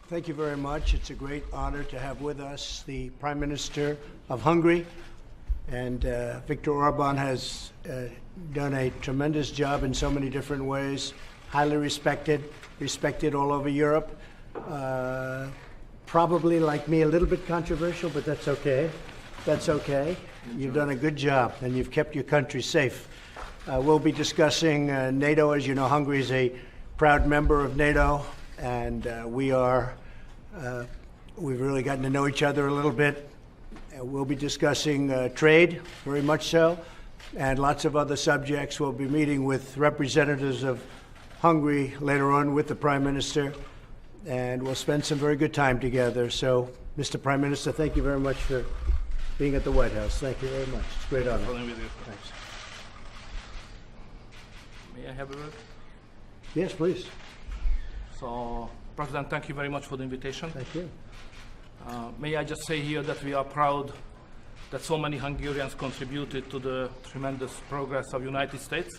Thank you very much. It's a great honor to have with us the Prime Minister of Hungary. And Viktor Orban has done a tremendous job in so many different ways, highly respected all over Europe. Probably, like me, a little bit controversial, but that's okay. That's okay. You've done a good job, and you've kept your country safe. We'll be discussing NATO. As you know, Hungary is a proud member of NATO, and we've really gotten to know each other a little bit. We'll be discussing trade, very much so, and lots of other subjects. We'll be meeting with representatives of Hungary later on with the Prime Minister, and we'll spend some very good time together. So, Mr. Prime Minister, thank you very much for being at the White House. Thank you very much. It's a great honor. Thanks. May I have a word? Yes, please. So, President, thank you very much for the invitation. Thank you. May I just say here that we are proud that so many Hungarians contributed to the tremendous progress of the United States.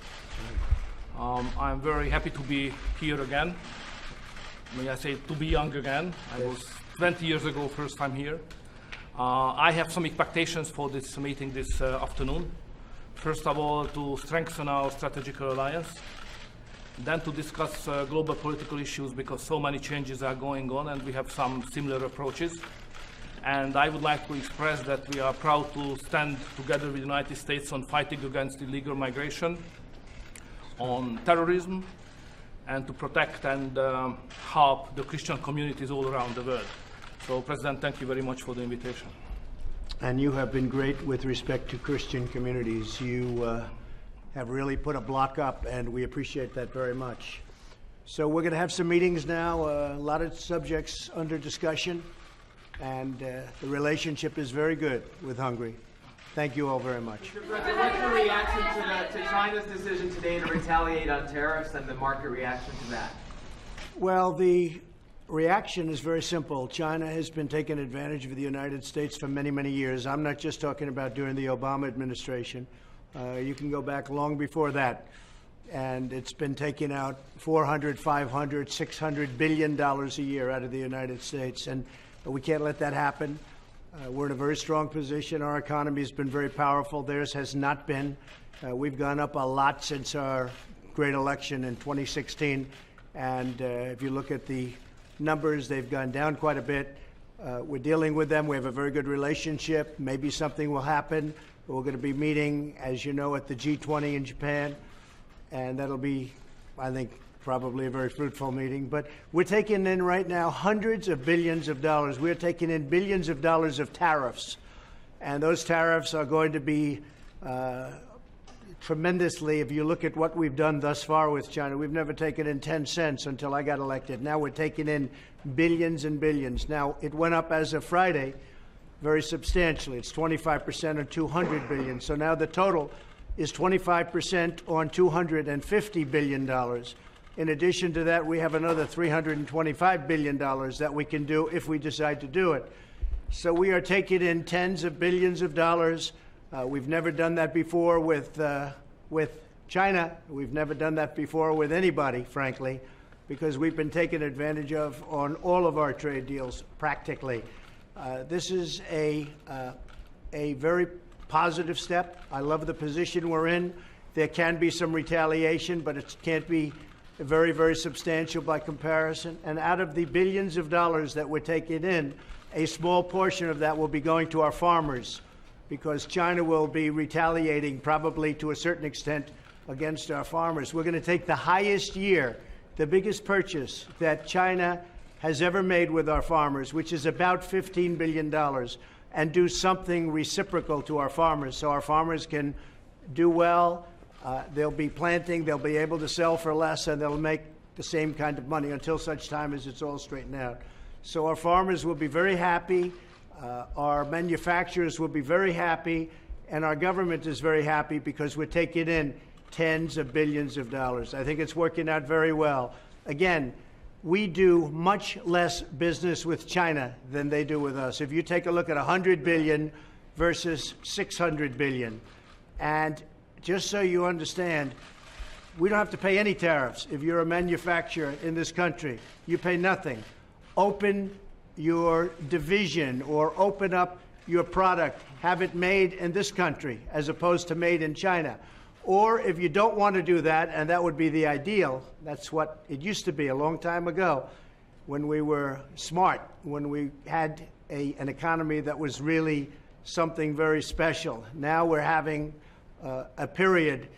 I'm very happy to be here again. May I say to be young again. I was 20 years ago, first time here. I have some expectations for this meeting this afternoon. First of all, to strengthen our strategic alliance. Then to discuss global political issues, because so many changes are going on and we have some similar approaches. And I would like to express that we are proud to stand together with the United States on fighting against illegal migration, on terrorism, and to protect and help the Christian communities all around the world. So, President, thank you very much for the invitation. And you have been great with respect to Christian communities. You have really put a block up, and we appreciate that very much. So we're going to have some meetings now, a lot of subjects under discussion, and the relationship is very good with Hungary. Thank you all very much. Mr. President, what's your reaction to China's decision today to retaliate on tariffs and the market reaction to that? Well, the reaction is very simple. China has been taking advantage of the United States for many, many years. I'm not just talking about during the Obama administration. You can go back long before that. And it's been taking out $400, $500, $600 billion a year out of the United States. And we can't let that happen. We're in a very strong position. Our economy has been very powerful. Theirs has not been. We've gone up a lot since our great election in 2016. And if you look at the numbers, they've gone down quite a bit. We're dealing with them. We have a very good relationship. Maybe something will happen. We're going to be meeting, as you know, at the G20 in Japan. And that'll be, I think, probably a very fruitful meeting. But we're taking in right now hundreds of billions of dollars. We're taking in billions of dollars of tariffs. And those tariffs are going to be tremendously, if you look at what we've done thus far with China. We've never taken in 10 cents until I got elected. Now we're taking in billions and billions. Now, it went up as of Friday very substantially. It's 25% on $200 billion. So now the total is 25% on $250 billion. In addition to that, we have another $325 billion that we can do if we decide to do it. So we are taking in tens of billions of dollars. We've never done that before with China. We've never done that before with anybody, frankly, because we've been taken advantage of on all of our trade deals, practically. This is a very positive step. I love the position we're in. There can be some retaliation, but it can't be very, very substantial by comparison. And out of the billions of dollars that we're taking in, a small portion of that will be going to our farmers, because China will be retaliating probably to a certain extent against our farmers. We're going to take the highest year, the biggest purchase that China has ever made with our farmers, which is about $15 billion, and do something reciprocal to our farmers so our farmers can do well. They'll be planting, they'll be able to sell for less, and they'll make the same kind of money until such time as it's all straightened out. So our farmers will be very happy, our manufacturers will be very happy, and our government is very happy because we're taking in tens of billions of dollars. I think it's working out very well. Again, we do much less business with China than they do with us. If you take a look at 100 billion versus 600 billion, and just so you understand, we don't have to pay any tariffs. If you're a manufacturer in this country, you pay nothing. open your division or open up your product, have it made in this country as opposed to made in China. Or if you don't want to do that, and that would be the ideal, that's what it used to be a long time ago when we were smart, when we had an economy that was really something very special. Now we're having a period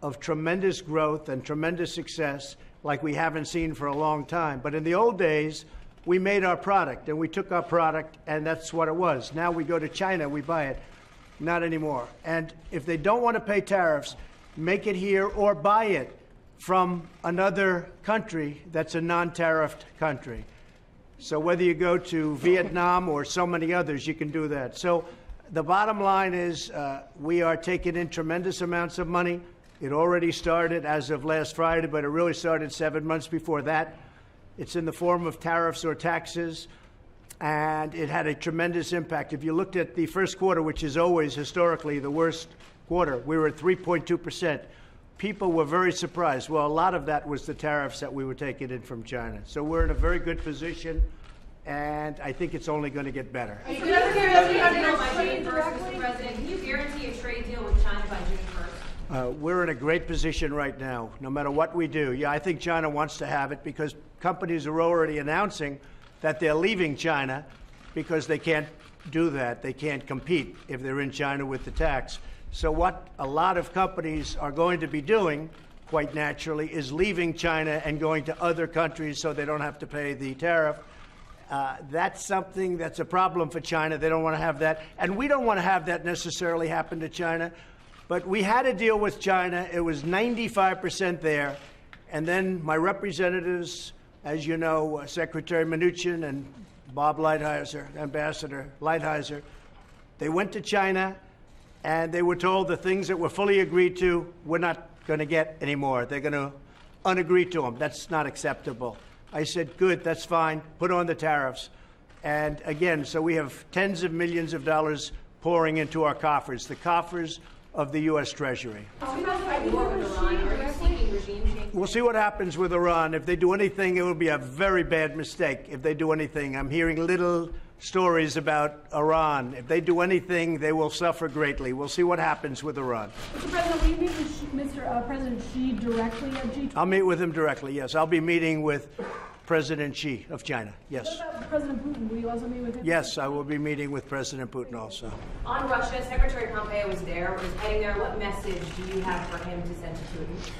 of tremendous growth and tremendous success like we haven't seen for a long time. But in the old days, we made our product, and we took our product, and that's what it was. Now we go to China, we buy it. Not anymore. And if they don't want to pay tariffs, make it here or buy it from another country that's a non-tariffed country. So whether you go to Vietnam or so many others, you can do that. So the bottom line is we are taking in tremendous amounts of money. It already started as of last Friday, but it really started 7 months before that. It's in the form of tariffs or taxes, and it had a tremendous impact. If you looked at the first quarter, which is always historically the worst quarter, we were at 3.2%. People were very surprised. Well, a lot of that was the tariffs that we were taking in from China. So we're in a very good position, and I think it's only going to get better. Can you guarantee a trade deal, Mr. President? Can you guarantee a trade deal with China by June 1st? We're in a great position right now, no matter what we do. Yeah, I think China wants to have it because companies are already announcing that they're leaving China because they can't do that. They can't compete if they're in China with the tax. So what a lot of companies are going to be doing, quite naturally, is leaving China and going to other countries so they don't have to pay the tariff. That's something that's a problem for China. They don't want to have that. And we don't want to have that necessarily happen to China. But we had a deal with China. It was 95% there. And then my representatives, as you know, Secretary Mnuchin and Bob Lighthizer, Ambassador Lighthizer, they went to China and they were told the things that were fully agreed to, we're not going to get anymore. They're going to unagree to them. That's not acceptable. I said, good, that's fine. Put on the tariffs. And again, so we have tens of millions of dollars pouring into our coffers, the coffers of the U.S. Treasury. We'll see what happens with Iran. If they do anything, it will be a very bad mistake. If they do anything, I'm hearing little stories about Iran. If they do anything, they will suffer greatly. We'll see what happens with Iran. Mr. President, will you meet with President Xi directly at G20? I'll meet with him directly, yes. I'll be meeting with President Xi of China, yes. What about President Putin? Will you also meet with him? Yes, I will be meeting with President Putin also. On Russia, Secretary Pompeo was there, was heading there. What message do you have for him to send to Putin?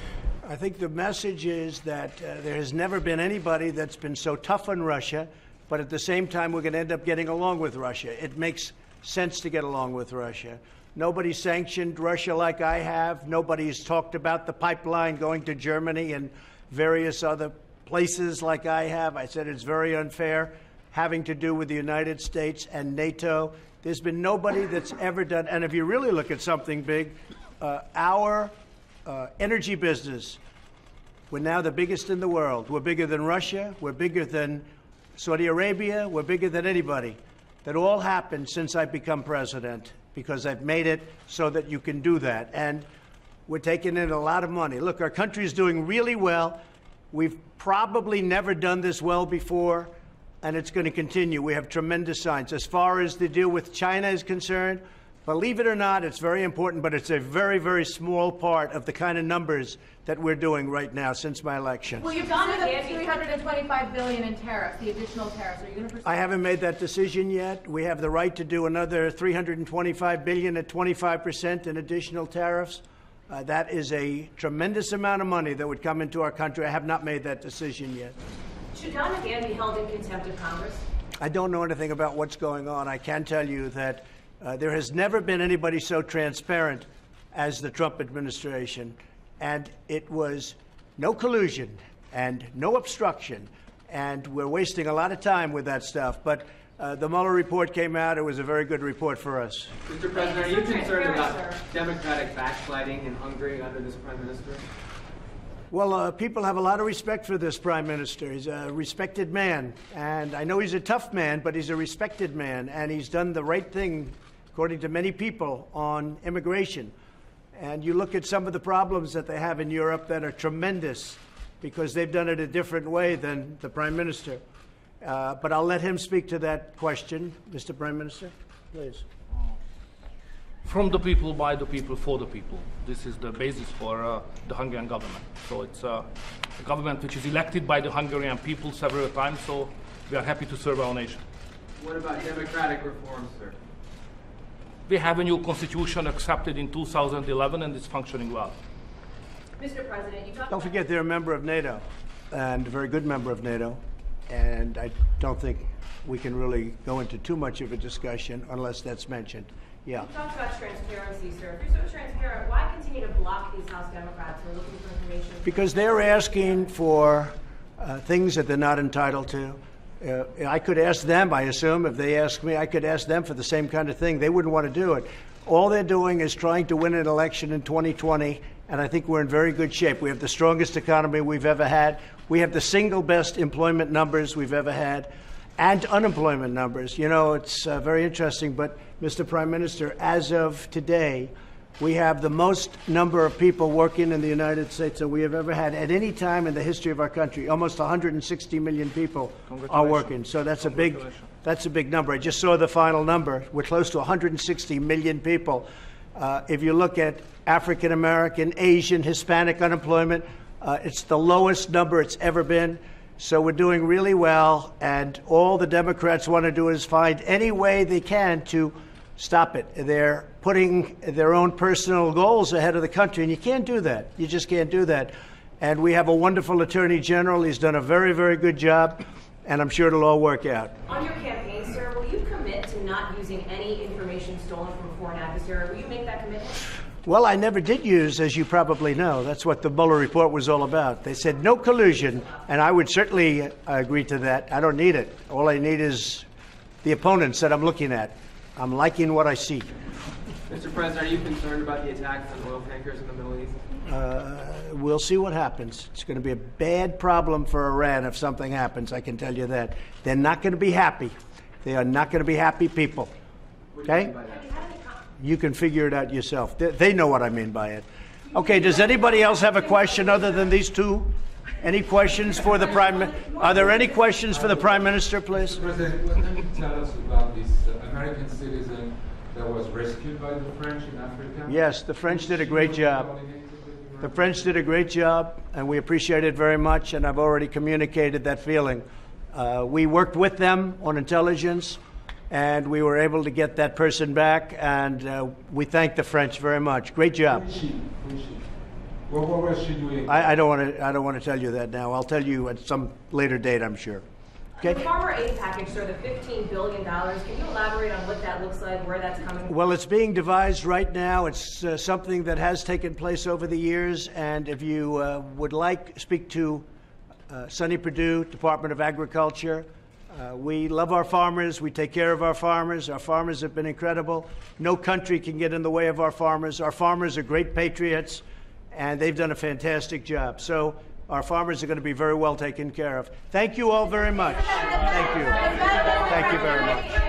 I think the message is that there has never been anybody that's been so tough on Russia, but at the same time, we're going to end up getting along with Russia. It makes sense to get along with Russia. Nobody sanctioned Russia like I have. Nobody's talked about the pipeline going to Germany and various other places like I have. I said it's very unfair, having to do with the United States and NATO. There's been nobody that's ever done, and if you really look at something big, our energy business, we're now the biggest in the world. We're bigger than Russia. We're bigger than Saudi Arabia. We're bigger than anybody. That all happened since I've become president because I've made it so that you can do that. And we're taking in a lot of money. Look, our country is doing really well. We've probably never done this well before, and it's going to continue. We have tremendous signs. As far as the deal with China is concerned, believe it or not, it's very important, but it's a very, very small part of the kind of numbers that we're doing right now since my election. Well, you've gone to the $325 billion in tariffs, the additional tariffs. Are you going to pursue? I haven't made that decision yet. We have the right to do another $325 billion at 25% in additional tariffs. That is a tremendous amount of money that would come into our country. I have not made that decision yet. Should Don McGahn be held in contempt of Congress? I don't know anything about what's going on. I can tell you that there has never been anybody so transparent as the Trump administration. And it was no collusion and no obstruction. And we're wasting a lot of time with that stuff. But the Mueller report came out. It was a very good report for us. Mr. President, are you concerned about democratic backsliding in Hungary under this prime minister? Well, people have a lot of respect for this prime minister. He's a respected man. And I know he's a tough man, but he's a respected man. And he's done the right thing, according to many people, on immigration. And you look at some of the problems that they have in Europe that are tremendous because they've done it a different way than the prime minister. But I'll let him speak to that question. Mr. Prime Minister, please. From the people, by the people, for the people. This is the basis for the Hungarian government. So it's a government which is elected by the Hungarian people several times, so we are happy to serve our nation. What about democratic reforms, sir? We have a new constitution accepted in 2011 and it's functioning well. Mr. President, you talked Don't forget they're a member of NATO, and a very good member of NATO. And I don't think we can really go into too much of a discussion unless that's mentioned. Yeah. You talked about transparency, sir. If you're so transparent, why continue to block these House Democrats who are looking for information? Because they're asking for things that they're not entitled to. I could ask them, I assume, if they ask me, I could ask them for the same kind of thing. They wouldn't want to do it. All they're doing is trying to win an election in 2020, and I think we're in very good shape. We have the strongest economy we've ever had. We have the single best employment numbers we've ever had, and unemployment numbers. You know, it's very interesting, but Mr. Prime Minister, as of today, we have the most number of people working in the United States that we have ever had at any time in the history of our country. Almost 160 million people are working. So that's a big number. I just saw the final number. We're close to 160 million people. If you look at African American, Asian, Hispanic unemployment, it's the lowest number it's ever been. So we're doing really well, and all the Democrats want to do is find any way they can to stop it. They're putting their own personal goals ahead of the country, and you can't do that. You just can't do that. And we have a wonderful Attorney General. He's done a very, very good job, and I'm sure it'll all work out. On your campaign, sir, will you commit to not using any information stolen from a foreign adversary? Will you make that commitment? Well, I never did use, as you probably know. That's what the Mueller report was all about. They said no collusion, and I would certainly agree to that. I don't need it. All I need is the opponents that I'm looking at. I'm liking what I see. Mr. President, are you concerned about the attacks on oil tankers in the Middle East? We'll see what happens. It's going to be a bad problem for Iran if something happens, I can tell you that. They're not going to be happy. They are not going to be happy people. Okay? You can figure it out yourself. They know what I mean by it. Okay, does anybody else have a question other than these two? Any questions for the Are there any questions for the Prime Minister, please? Mr. President, what can you tell us about this American citizen that was rescued by the French in Africa? Yes, the French did a great job. The French did a great job, and we appreciate it very much, and I've already communicated that feeling. We worked with them on intelligence, and we were able to get that person back, and we thank the French very much. Great job. Who is she? What was she doing? I don't want to tell you that now. I'll tell you at some later date, I'm sure. Okay. The farmer aid package, sir, the $15 billion, can you elaborate on what that looks like, where that's coming from? Well, it's being devised right now. It's something that has taken place over the years, and if you would like, speak to Sonny Perdue, Department of Agriculture. We love our farmers. We take care of our farmers. Our farmers have been incredible. No country can get in the way of our farmers. Our farmers are great patriots, and they've done a fantastic job. So our farmers are going to be very well taken care of. Thank you all very much. Thank you. Thank you very much.